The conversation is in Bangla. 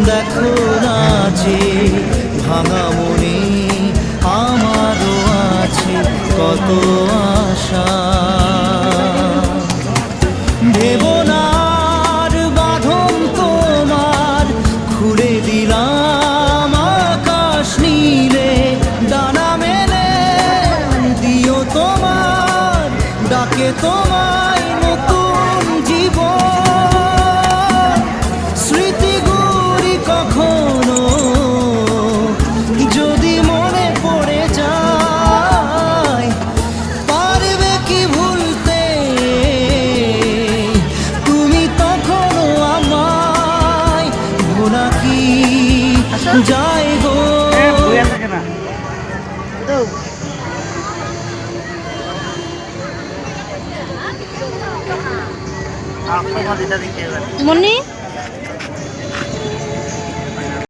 দেখো নাচে ভাঙা মনে আমারও আছে কত আশা। দেবনার বাঁধন তোমার খুলে দিলাম আকাশ নীলে, ডানা মেলে দিও তোমার ডাকে তোমায় নতুন জীবন। স্মৃতিগুলি কখনো যদি মনে পড়ে যায়, পারবে কি ভুলতে তুমি তখনও আমায়? ভোলা কি যায় গো? মনি